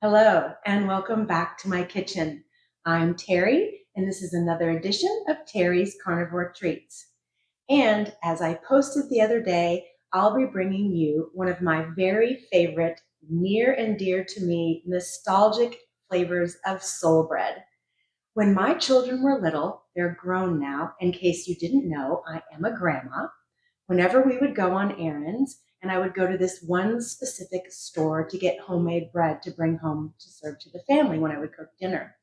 Hello, and welcome back to my kitchen. I'm Terry, and this is another edition of Terry's Carnivore Treats. And as I posted the other day, I'll be bringing you one of my very favorite, near and dear to me, nostalgic flavors of soul bread. When my children were little, they're grown now. In case you didn't know, I am a grandma. Whenever we would go on errands, and I would go to this one specific store to get homemade bread to bring home to serve to the family when I would cook dinner.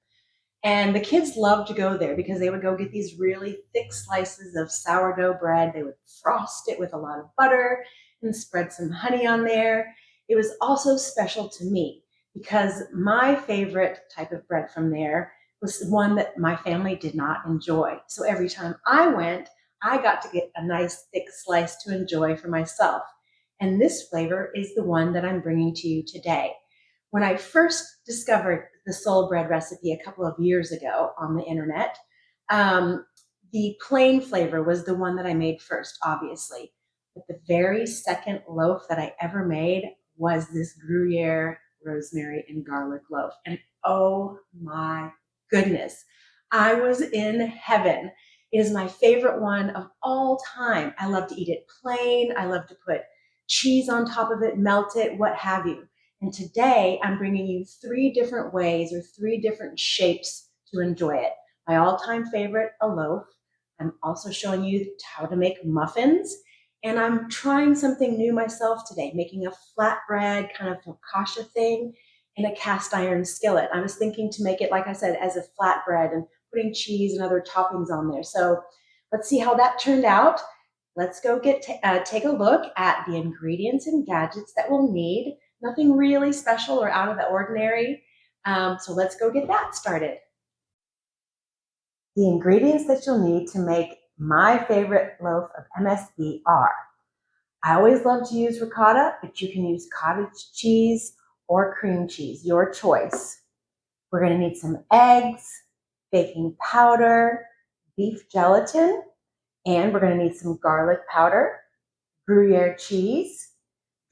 And the kids loved to go there because they would go get these really thick slices of sourdough bread. They would frost it with a lot of butter and spread some honey on there. It was also special to me because my favorite type of bread from there was one that my family did not enjoy. So every time I went, I got to get a nice thick slice to enjoy for myself. And this flavor is the one that I'm bringing to you today. When I first discovered the soul bread recipe a couple of years ago on the internet, the plain flavor was the one that I made first, obviously. But the very second loaf that I ever made was this Gruyere, rosemary, and garlic loaf. And oh my goodness, I was in heaven. It is my favorite one of all time. I love to eat it plain. I love to put cheese on top of it, melt it, what have you. And today I'm bringing you three different ways or three different shapes to enjoy it. My all-time favorite, a loaf. I'm also showing you how to make muffins. And I'm trying something new myself today, making a flatbread kind of focaccia thing in a cast iron skillet. I was thinking to make it, like I said, as a flatbread and putting cheese and other toppings on there. So let's see how that turned out. Let's go take a look at the ingredients and gadgets that we'll need. Nothing really special or out of the ordinary. So let's go get that started. The ingredients that you'll need to make my favorite loaf of MSB are, I always love to use ricotta, but you can use cottage cheese or cream cheese, your choice. We're going to need some eggs, baking powder, beef gelatin, and we're going to need some garlic powder, Gruyere cheese,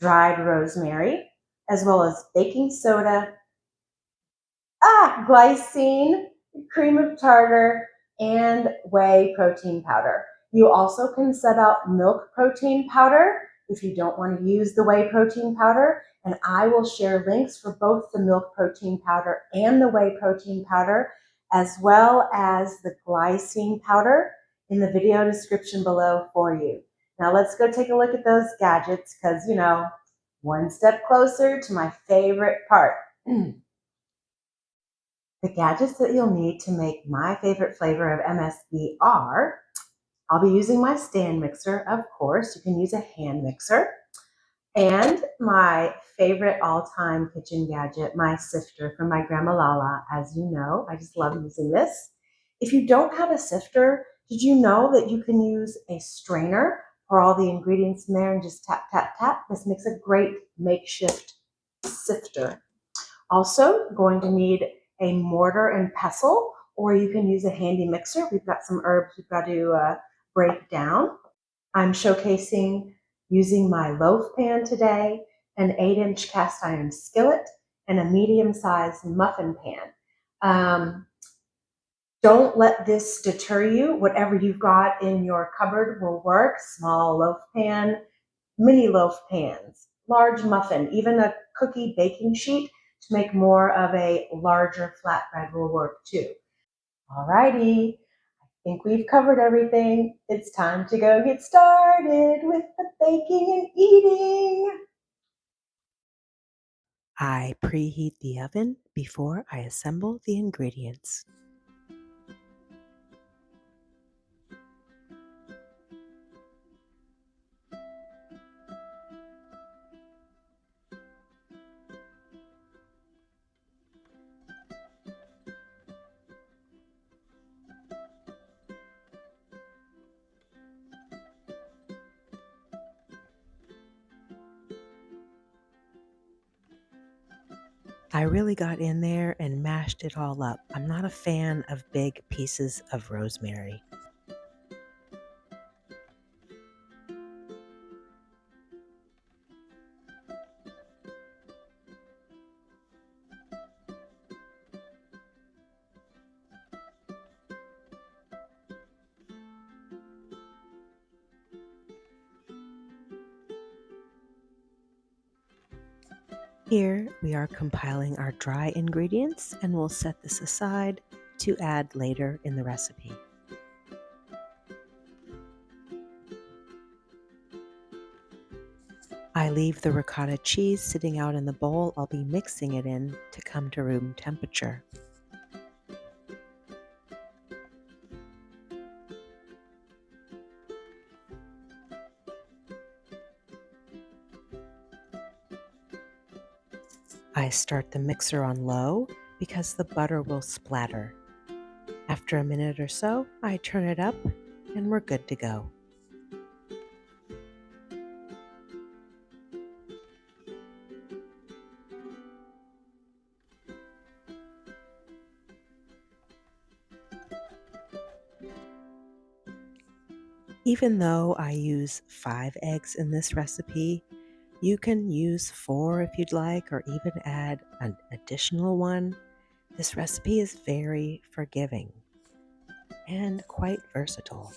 dried rosemary, as well as baking soda, glycine, cream of tartar, and whey protein powder. You also can set out milk protein powder if you don't want to use the whey protein powder, and I will share links for both the milk protein powder and the whey protein powder, as well as the glycine powder in the video description below for you. Now let's go take a look at those gadgets because, one step closer to my favorite part. The gadgets that you'll need to make my favorite flavor of MSB are, I'll be using my stand mixer, of course. You can use a hand mixer. And my favorite all-time kitchen gadget, my sifter from my Grandma Lala. As you know, I just love using this. If you don't have a sifter, did you know that you can use a strainer for all the ingredients in there and just tap, tap, tap? This makes a great makeshift sifter. Also, going to need a mortar and pestle, or you can use a handy mixer. We've got some herbs we've got to break down. I'm showcasing using my loaf pan today, an 8-inch cast iron skillet, and a medium-sized muffin pan. Don't let this deter you. Whatever you've got in your cupboard will work. Small loaf pan, mini loaf pans, large muffin, even a cookie baking sheet to make more of a larger flatbread will work too. Alrighty, I think we've covered everything. It's time to go get started with the baking and eating. I preheat the oven before I assemble the ingredients. I really got in there and mashed it all up. I'm not a fan of big pieces of rosemary. Here we are compiling our dry ingredients, and we'll set this aside to add later in the recipe. I leave the ricotta cheese sitting out in the bowl I'll be mixing it in to come to room temperature. I start the mixer on low because the butter will splatter. After a minute or so, I turn it up and we're good to go. Even though I use 5 eggs in this recipe, you can use 4 if you'd like, or even add an additional one. This recipe is very forgiving and quite versatile.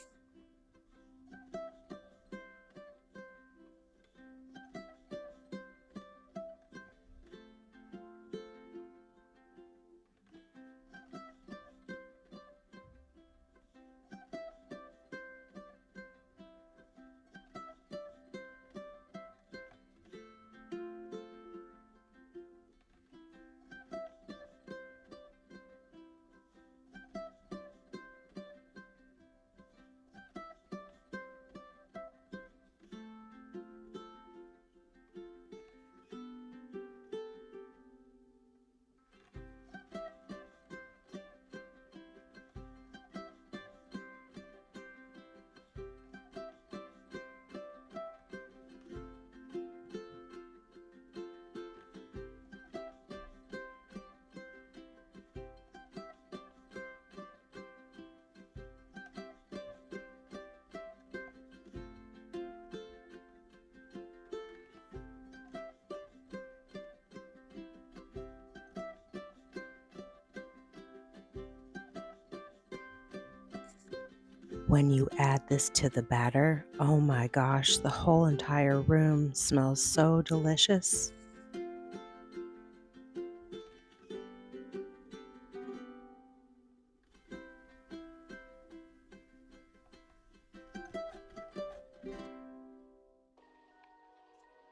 When you add this to the batter, oh my gosh, the whole entire room smells so delicious.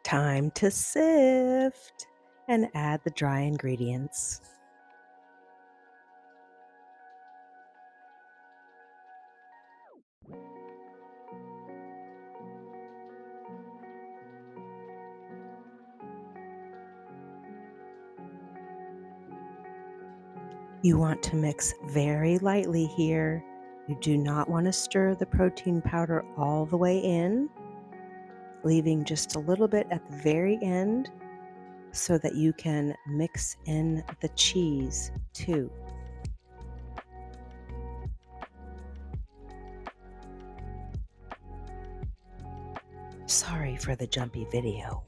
Time to sift and add the dry ingredients. You want to mix very lightly here. You do not want to stir the protein powder all the way in, leaving just a little bit at the very end so that you can mix in the cheese too. Sorry for the jumpy video.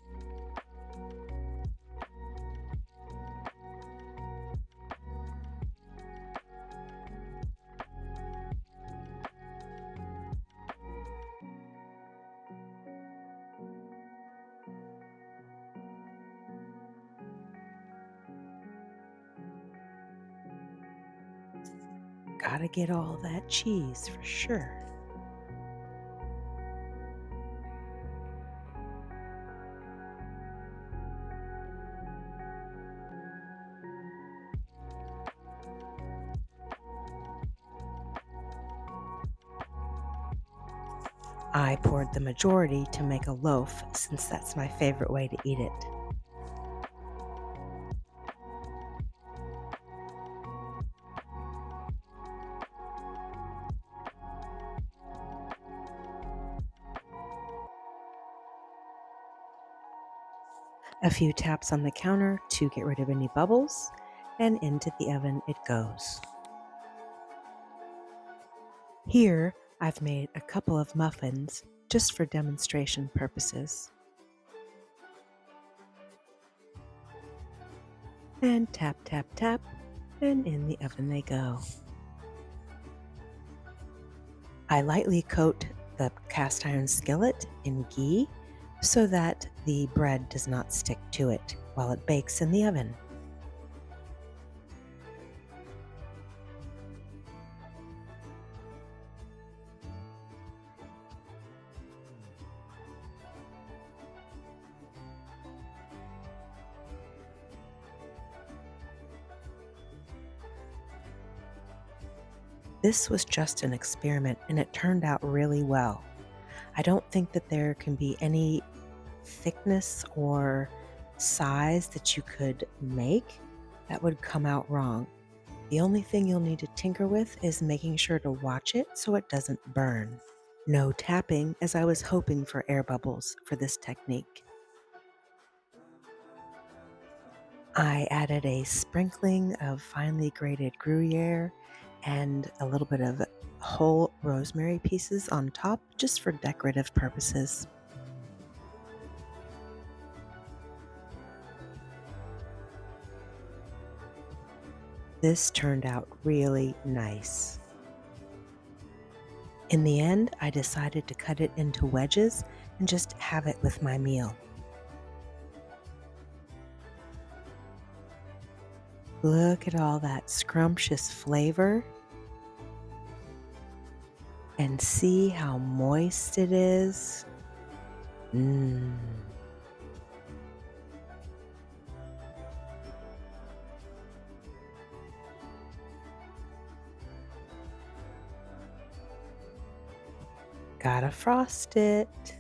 Gotta get all that cheese for sure. I poured the majority to make a loaf since that's my favorite way to eat it. A few taps on the counter to get rid of any bubbles, and into the oven it goes. Here, I've made a couple of muffins just for demonstration purposes. And tap, tap, tap, and in the oven they go. I lightly coat the cast iron skillet in ghee so that the bread does not stick to it. while it bakes in the oven. This was just an experiment and it turned out really well. I don't think that there can be any thickness or size that you could make that would come out wrong. The only thing you'll need to tinker with is making sure to watch it so it doesn't burn. No tapping, as I was hoping for air bubbles for this technique. I added a sprinkling of finely grated Gruyere and a little bit of whole rosemary pieces on top just for decorative purposes. This turned out really nice. In the end, I decided to cut it into wedges and just have it with my meal. Look at all that scrumptious flavor and see how moist it is. Mmm. Gotta frost it.